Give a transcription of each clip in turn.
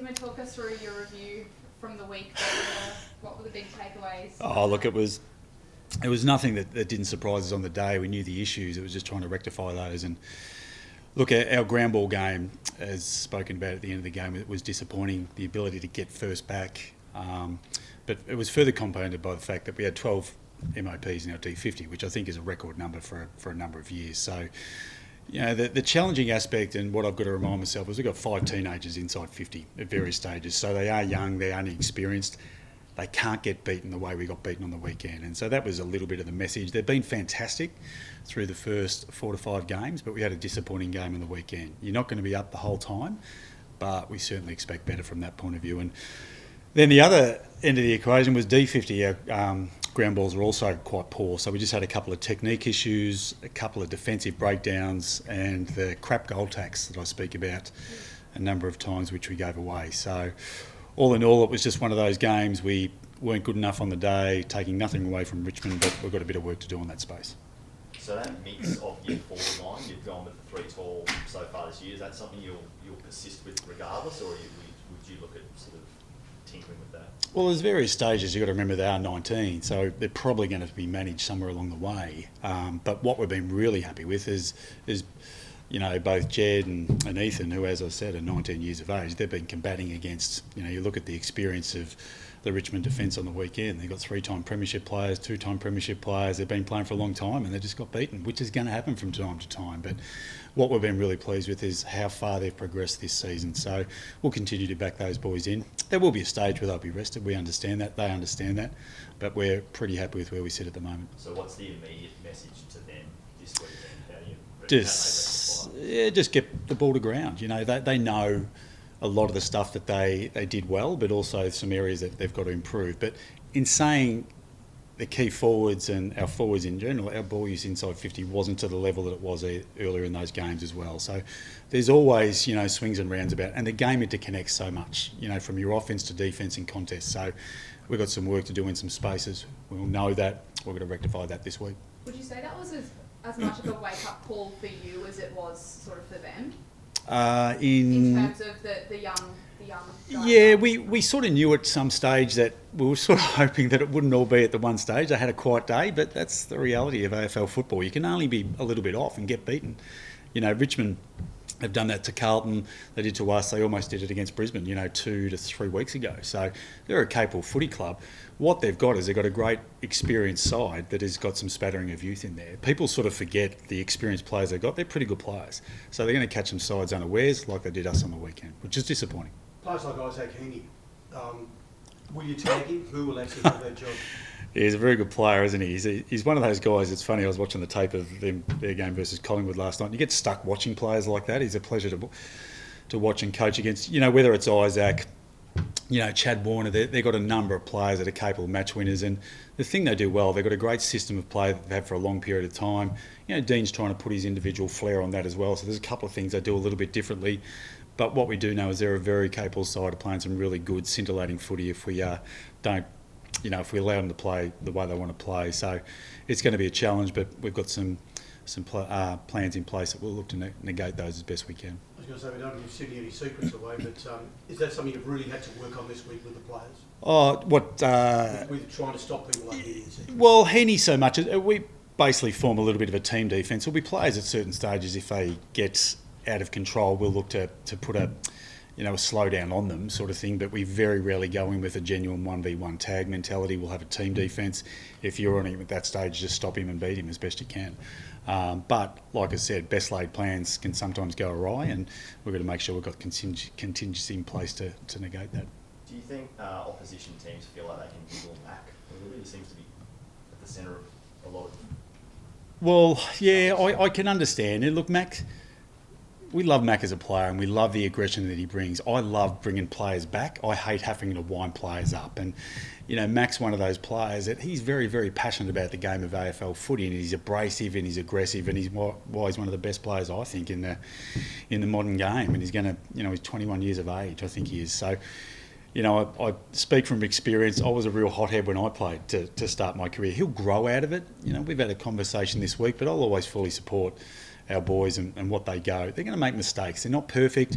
Dimma, talk us through your review from the week. What were the big takeaways? Oh, look, it was nothing that didn't surprise us on the day. We knew the issues. It was just trying to rectify those. And look, our ground ball game, as spoken about at the end of the game, it was disappointing, the ability to get first back. But it was further compounded by the fact that we had 12 MOPs in our D50, which I think is a record number for a number of years. So, you know, the challenging aspect, and what I've got to remind myself, is we've got 5 teenagers inside 50 at various stages. So they are young, they're inexperienced. They can't get beaten the way we got beaten on the weekend. And so that was a little bit of the message. They've been fantastic through the first 4 to 5 games, but we had a disappointing game on the weekend. You're not going to be up the whole time, but we certainly expect better from that point of view. And then the other end of the equation was D50. Our ground balls were also quite poor, so we just had a couple of technique issues, a couple of defensive breakdowns, and the crap goal tax that I speak about a number of times, which we gave away. So all in all, it was just one of those games. We weren't good enough on the day, taking nothing away from Richmond, but we've got a bit of work to do on that space. So that mix of your forward line, you've gone with the 3 tall so far this year, is that something you'll persist with regardless, or would you look at sort of tinkering with that? Well, there's various stages. You've got to remember they are 19, so they're probably going to be managed somewhere along the way. But what we've been really happy with is you know, both Jed and Ethan, who, as I said, are 19 years of age, they've been combating against, you know, you look at the experience of the Richmond defence on the weekend. They've got 3-time premiership players, 2-time premiership players. They've been playing for a long time and they just got beaten, which is going to happen from time to time. But what we've been really pleased with is how far they've progressed this season. So we'll continue to back those boys in. There will be a stage where they'll be rested. We understand that. They understand that. But we're pretty happy with where we sit at the moment. So what's the immediate message to them this week then? How do you just get the ball to ground. You know, they know a lot of the stuff that they did well, but also some areas that they've got to improve. But in saying the key forwards and our forwards in general, our ball use inside 50 wasn't to the level that it was earlier in those games as well. So there's always, you know, swings and roundabouts, and the game interconnects so much, you know, from your offence to defence in contests. So we've got some work to do in some spaces. We'll know that. We're going to rectify that this week. Would you say that was as much of a wake-up call for you as it was sort of for them? In terms of the young guys? Yeah, we sort of knew at some stage that we were sort of hoping that it wouldn't all be at the one stage. They had a quiet day, but that's the reality of AFL football. You can only be a little bit off and get beaten. You know, Richmond have done that to Carlton. They did to us. They almost did it against Brisbane, you know, 2 to 3 weeks ago. So they're a capable footy club. What they've got is they've got a great experienced side that has got some spattering of youth in there. People sort of forget the experienced players they've got. They're pretty good players. So they're going to catch some sides unawares like they did us on the weekend, which is disappointing. Players like Isaac Heaney, will you tag him? Who will actually do that job? He's a very good player, isn't he? He's one of those guys. It's funny, I was watching the tape of their game versus Collingwood last night. You get stuck watching players like that. He's a pleasure to watch and coach against. You know, whether it's Isaac, you know, Chad Warner, they've got a number of players that are capable of match winners. And the thing they do well, they've got a great system of play that they've had for a long period of time. You know, Dean's trying to put his individual flair on that as well. So there's a couple of things they do a little bit differently. But what we do know is they're a very capable side of playing some really good, scintillating footy if we if we allow them to play the way they want to play. So it's going to be a challenge, but we've got some plans in place that we'll look to negate those as best we can. I was going to say, we don't give Sydney any secrets away, but is that something you've really had to work on this week with the players? Oh, what? With trying to stop people like Heaney? Well, Heaney so much. We basically form a little bit of a team defence. There'll be players at certain stages, if they get out of control, we'll look to put a slowdown on them sort of thing, but we very rarely go in with a genuine 1v1 tag mentality. We'll have a team defence. If you're on him at that stage, just stop him and beat him as best you can. But like I said, best laid plans can sometimes go awry, and we've got to make sure we've got contingency in place to negate that. Do you think opposition teams feel like they can giggle Mac? It really seems to be at the centre of a lot of... Well, yeah, I can understand it. Look, we love Mac as a player and we love the aggression that he brings. I love bringing players back. I hate having to wind players up. And, you know, Mac's one of those players that he's very, very passionate about the game of AFL footy, and he's abrasive and he's aggressive, and he's one of the best players, I think, in the modern game. And he's going to, he's 21 years of age, I think he is. So, I speak from experience. I was a real hothead when I played to start my career. He'll grow out of it. We've had a conversation this week, but I'll always fully support our boys and what they go. They're going to make mistakes. They're not perfect,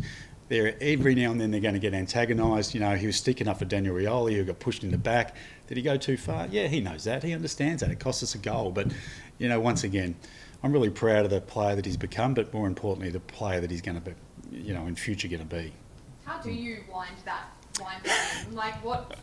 every now and then they're going to get antagonised. You know, he was sticking up for Daniel Rioli, who got pushed in the back. Did he go too far? Yeah, he knows that. He understands that. It cost us a goal. But, you know, once again, I'm really proud of the player that he's become, but more importantly, the player that he's going to be, you know, in future going to be. How do you wind that in? Like, what?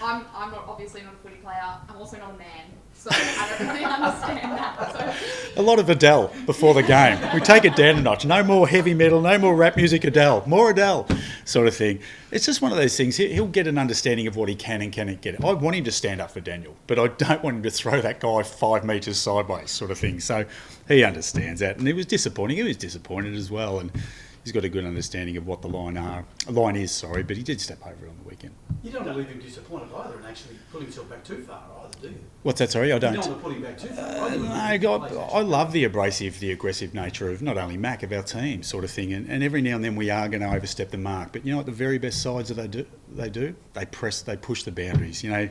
I'm not obviously not a footy player. I'm also not a man, so I don't really understand that. So. A lot of Adele before the game. We take it down a notch. No more heavy metal, no more rap music, Adele. More Adele, sort of thing. It's just one of those things. He'll get an understanding of what he can and cannot get. I want him to stand up for Daniel, but I don't want him to throw that guy 5 metres sideways, sort of thing. So he understands that, and it was disappointing. He was disappointed as well, and he's got a good understanding of what the line is, but he did step over it on the weekend. You don't want to leave him disappointed either and actually put himself back too far either, do you? What's that, sorry? I don't. You don't want to put him back too far. No, I love the abrasive, the aggressive nature of not only Mac, of our team, sort of thing. And every now and then we are going to overstep the mark. But you know what the very best sides that they do? They push the boundaries. You know,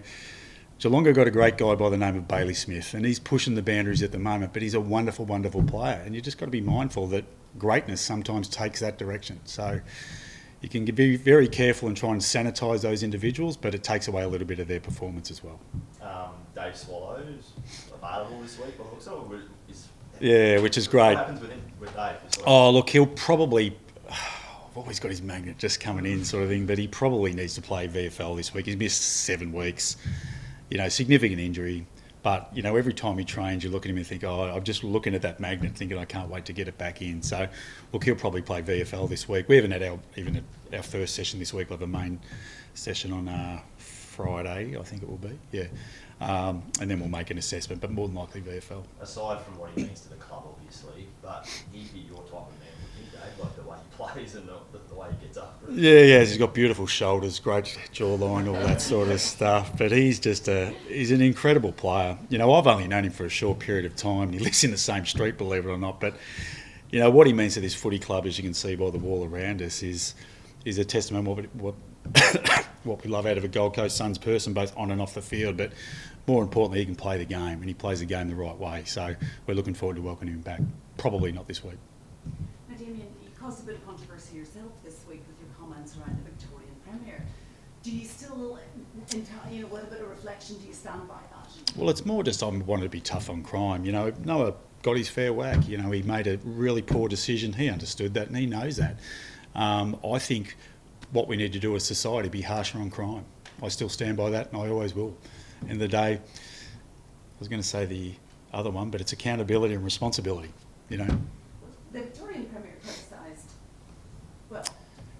Geelong got a great guy by the name of Bailey Smith, and he's pushing the boundaries at the moment, but he's a wonderful, wonderful player. And you just got to be mindful that greatness sometimes takes that direction. So you can be very careful and try and sanitise those individuals, but it takes away a little bit of their performance as well. Dave Swallows available this week. Yeah, which is great. What happens with Dave? Oh, look, he'll probably... I've always got his magnet just coming in, sort of thing, but he probably needs to play VFL this week. He's missed 7 weeks. You know, significant injury. But, you know, every time he trains, you look at him and think, I'm just looking at that magnet thinking I can't wait to get it back in. So, look, he'll probably play VFL this week. We haven't had our first session this week. We'll have a main session on Friday, I think it will be. Yeah. And then we'll make an assessment, but more than likely VFL. Aside from what he means to the club, obviously, but he'd be your type of man, wouldn't he, Dave? Like the way he plays and the way he gets after it. Yeah, he's got beautiful shoulders, great jawline, all that sort of stuff. But he's an incredible player. You know, I've only known him for a short period of time. He lives in the same street, believe it or not. But, you know, what he means to this footy club, as you can see by the wall around us, is a testament of what we love out of a Gold Coast Suns person, both on and off the field. But more importantly, he can play the game, and he plays the game the right way. So we're looking forward to welcoming him back. Probably not this week. Now, Damien, you caused a bit of controversy yourself this week with your comments around the Victorian Premier. Do you still, with a bit of reflection, do you stand by that? Well, it's more just I wanted to be tough on crime. You know, Noah got his fair whack. You know, he made a really poor decision. He understood that, and he knows that. I think what we need to do as society be harsher on crime. I still stand by that, and I always will. End of the day, I was going to say the other one, but it's accountability and responsibility, you know. The Victorian Premier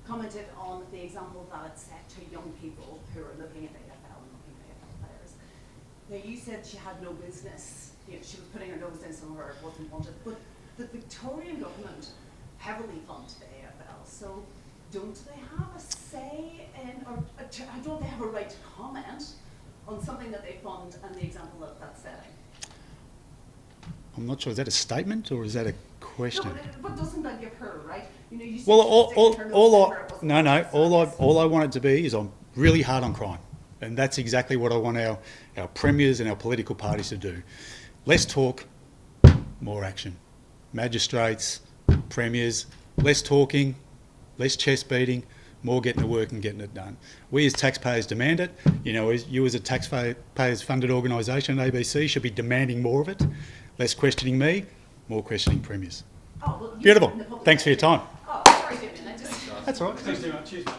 commented on the example that it set to young people who are looking at AFL and looking at AFL players. Now, you said she had no business, she was putting her nose in somewhere it wasn't wanted, but the Victorian government heavily funds the AFL, so don't they have a say in, or don't they have a right to comment on something that they fund and the example of that setting? I'm not sure, is that a statement or is that a question? No, but doesn't that give her a right? You said well, all I want it to be is I'm really hard on crime. And that's exactly what I want our premiers and our political parties to do. Less talk, more action. Magistrates, premiers, less talking, less chest beating, more getting to work and getting it done. We as taxpayers demand it. You as a taxpayers funded organisation, ABC, should be demanding more of it. Less questioning me, more questioning premiers. Oh, well, beautiful. Thanks for your time. Oh, sorry, Damien. That's all right. Thanks very much. Cheers, mate.